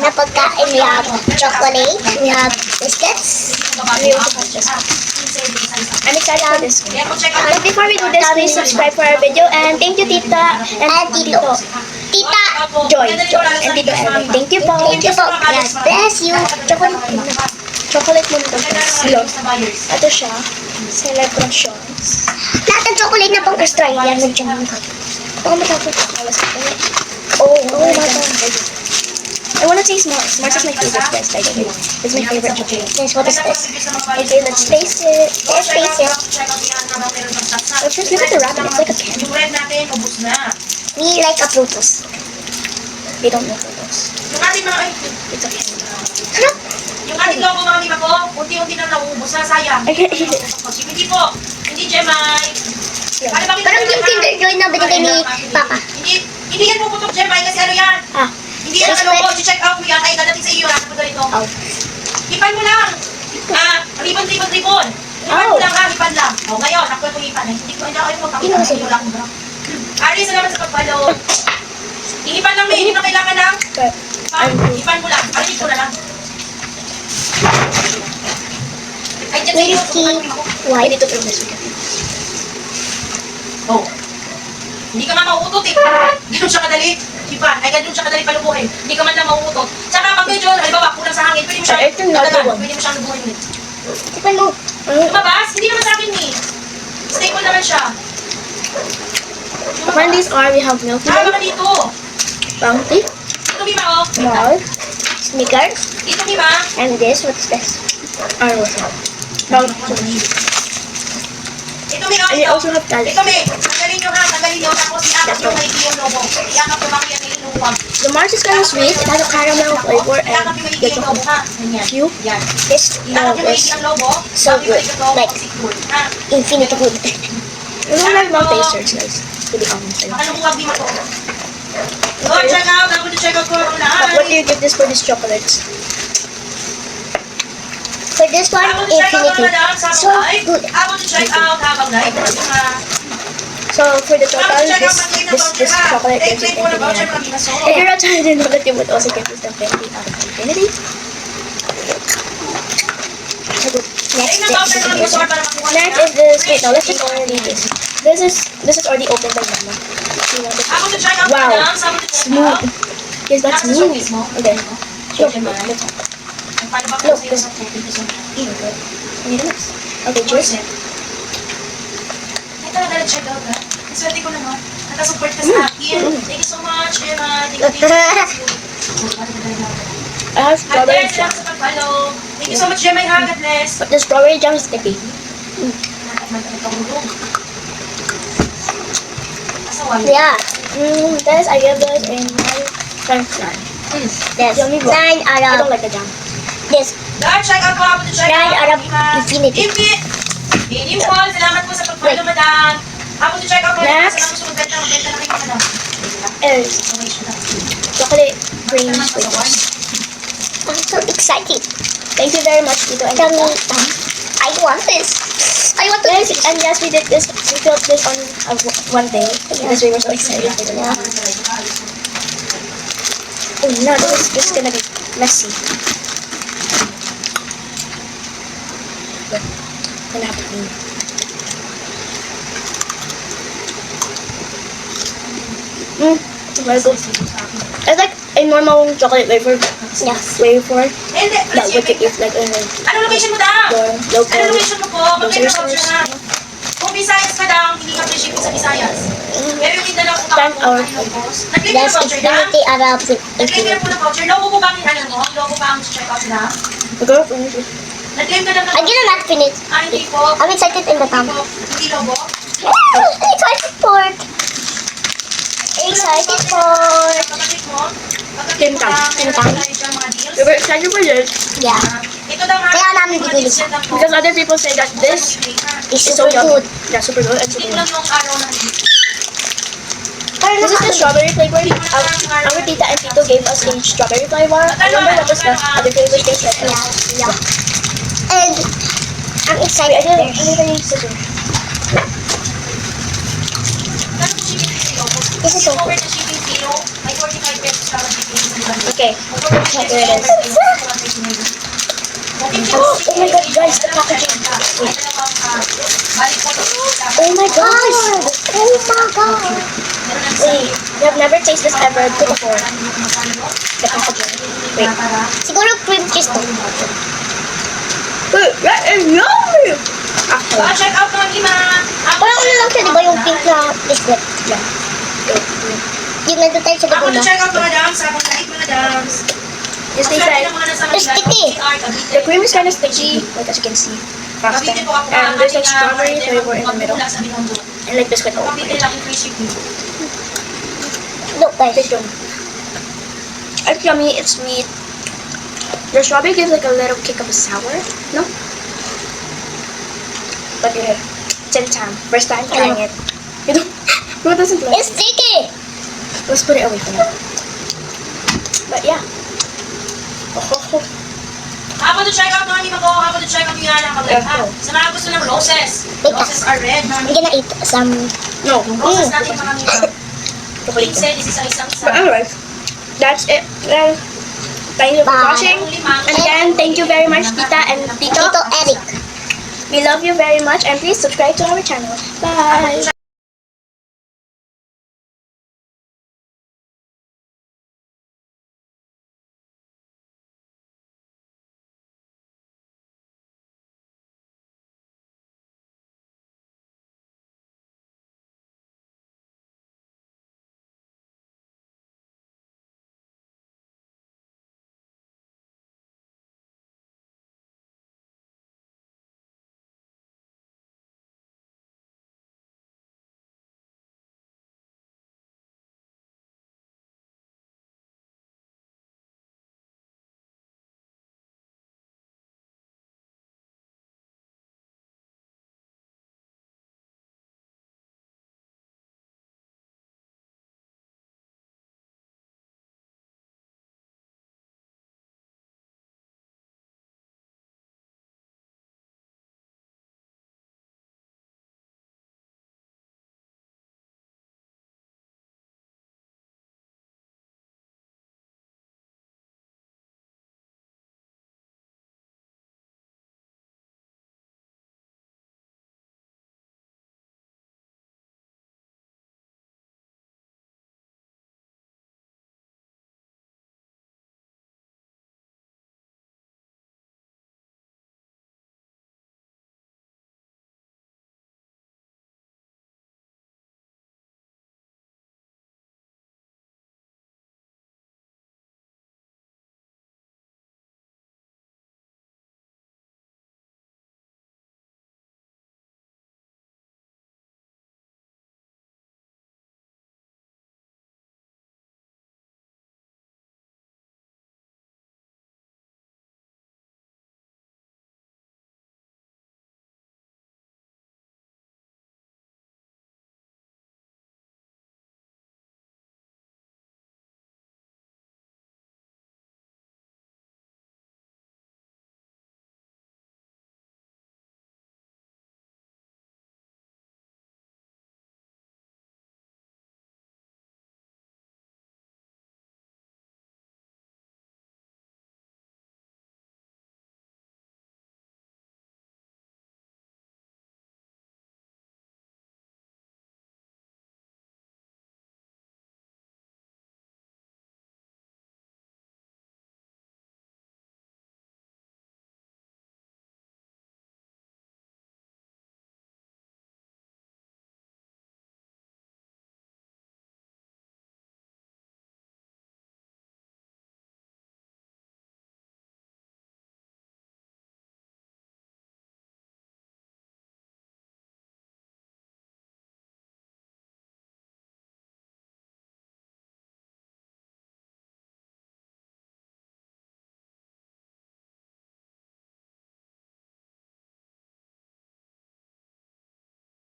na pagkain. We have chocolate, we have biscuits. We also have just I'm excited for this one. But before we do this, please subscribe for our video. And thank you, Tita and Tito. Tita Joy. And Tito Evan. Thank you po. Thank you po. God bless you. Chocolate. Chocolate mo nito. Ito siya. Celebrations. Lahat ng chocolate na pang Australian. Nandiyan mo. Baka matapos. Oh my God. I wanna taste Mars. Mars is my favorite guys, by the way. It's my favorite chocolate. Yes, what is this? Okay, let's taste it. Let's taste it. Let's just look at the wrapping. It's like a candy. We like a frutos. They don't know those. Yung ating mga, ay, It's a candy. Ano? yung ating logo mga lima ko, unti-unti nang nauubos na, sayang. I can't eat it. Hindi po, hindi Jemay. Ano ba Parang yung Kinder Joy na binigay ni Papa. Hindi yan puputok Jemay kasi ano yan. Ah. Hindi yan ang logo, check out mo yan, ay dadating sa iyo, nasa pa ganito. Oh. Hipan mo lang. Ribbon. Hipan mo lang ha, hipan lang. O ngayon, ako yung hipan. Hindi ko magpakita sa iyo lang. Ari, salamat sa pagpalo. Ihipan lang may, hindi na kailangan ng hipan mo lang. Ari, dito na lang. Ay, dyan sa iyo. Why did it open this weekend? Oh. Hindi ka man mauutot eh. Ganun siya kadali. Hipan. Ay, ganun siya kadali palubuhin. Hindi ka man lang mauutot. Tsaka pag medyo, halimbawa, kulang sa hangin, pwede mo siyang dadagan. Pwede mo siyang lubuhin ulit. Tikman mo. Lumabas? Hindi naman sa akin eh. Stable naman siya. When these are, we have milk Tama ka dito. Bounty, Ito, Bima, oh. Mall, Snickers. Dito, Bima. And this, what's this? what's that? Bounty. Ito, Bima. And you also have Ito, Dallas. Bima. Tanggalin nyo ha. Tanggalin nyo. Tapos iakap yung maigi yung logo. Iakap yung maigi yung inuwag. The Mars is kind of sweet. It has a caramel flavor and Iakap yung maigi the yung logo, chocolate. ha. Ganyan. You? Yan. This Iakap yung maigi is yung logo. so Tapos good. yung ito, Like- secure. Ha? infinite good. We don't like mouth tasters, guys. To be honest. Makalumuwag, Bima, to. Go, check out. Ako to check out ko ang lahat. What do you give this for these chocolates? For this one, Ako to check out infinity. ang lahat. So good. Ako to check out habang live. So for the total, this chocolate gives it infinity. If you're not trying to know that you would also give this the 20 out of infinity. Next, Next is this. Wait, no, let's just already this. This is already opened by Mama. You want this? Ako to check out Wow. madam. Ako to check out. Yes, that's smooth. Okay. Look, look, look. Look, this. Okay, cheers. Ito na dahil check out ha. Swerte ko naman. Nakasupport ka sa akin. Thank you so much, Emma. Thank you. I have strawberry Ate, jam. salamat sa pag-follow. Thank you so much, Gemma. God bless. But the strawberry jam is sticky. yeah. This I give this in my French fry. This. Yummy bro. 9 I out don't of like the jam. this. God, check out ko. Ako to check 9 out. out of infinity. Inimpol, salamat po sa pag-follow, madam. Ako to check out ko. Next. Salamat sa pag-benta. Magbenta na kayo, madam. Is chocolate cream sprinkles. I'm so excited. Thank you very much, Tito and Tell me, Tita. I want this. I want to Yes, and yes, we did this. We filmed this on one day because we were so excited for the Yeah. Oh no, this is just gonna be messy. Look, gonna have to clean. Very good. It's like a normal chocolate wafer. Yeah. Wafer. Hindi, That would you eat like in Ano location mo, dam? your Ano local location mo po? grocery Mag-check out stores. siya na. Kung Visayas ka daw, hindi ka free shipping sa Visayas. Pero yung Mindanao kung Stand ako, out. nag-click ka That's na voucher na? infinity out of Nag-claim ka na infinity. po ng voucher. Logo po ba ang ano mo? Logo ba ang check out na? The girlfriend. Nag-claim ka na ng I didn't finish. hindi po. I'm excited in the tongue. Hindi logo. I'm excited for it. Excited for it. Kapatid mo, Kim Tam. Kim Tam. We were excited for this Yeah. Ito daw nga. Kaya namin bibili. because other people say that this It's is so super yummy. good. Yeah, super good and Hindi super ko lang yummy. yung araw na This is the strawberry flavor. Our tita and tito gave us a strawberry flavor. I remember what was the other flavors they said. Yeah. And I'm excited. I didn't really super. This is so Over good. the shipping fee, may 45 pesos para shipping sa Okay. Oh my God, guys, the packaging. Oh my gosh! Oh my God! Wait, you have never tasted this ever before. The packaging. Wait. Siguro cream cheese to. Wait, that is yummy! Actually, Check out mga gima. Parang ano lang siya, di ba yung pink na biscuit? yeah. Yung nandun tayo sa Ako Laguna. na check out mga dams. Ako na like mga dams. Yes, they said It's sticky. the cream is kind of sticky, like as you can see. Frosted. And there's like strawberry flavor in the middle. And like biscuit over Kapite it. lang yung free shipping. Look guys. It's yummy. It's yummy, it's sweet. The strawberry gives like a little kick of a sour, no? But yeah, 10 time. First time trying it. You don't, who doesn't like It's it? sticky. Let's put it away for now. But yeah. Oh. Ako to check out mga gima ko. Ako to check out yung yana ka Yeah. ha. Sa mga gusto ng roses. Wait, Roses are red. I'm gonna eat some. No. Yung roses natin mga gima. Chocolate. Pinse, this is isang But anyways, that's it. Thank you for Bye. watching. And again, thank you very much, Tita and Tito. Tito Eric. We love you very much, and please subscribe to our channel. Bye.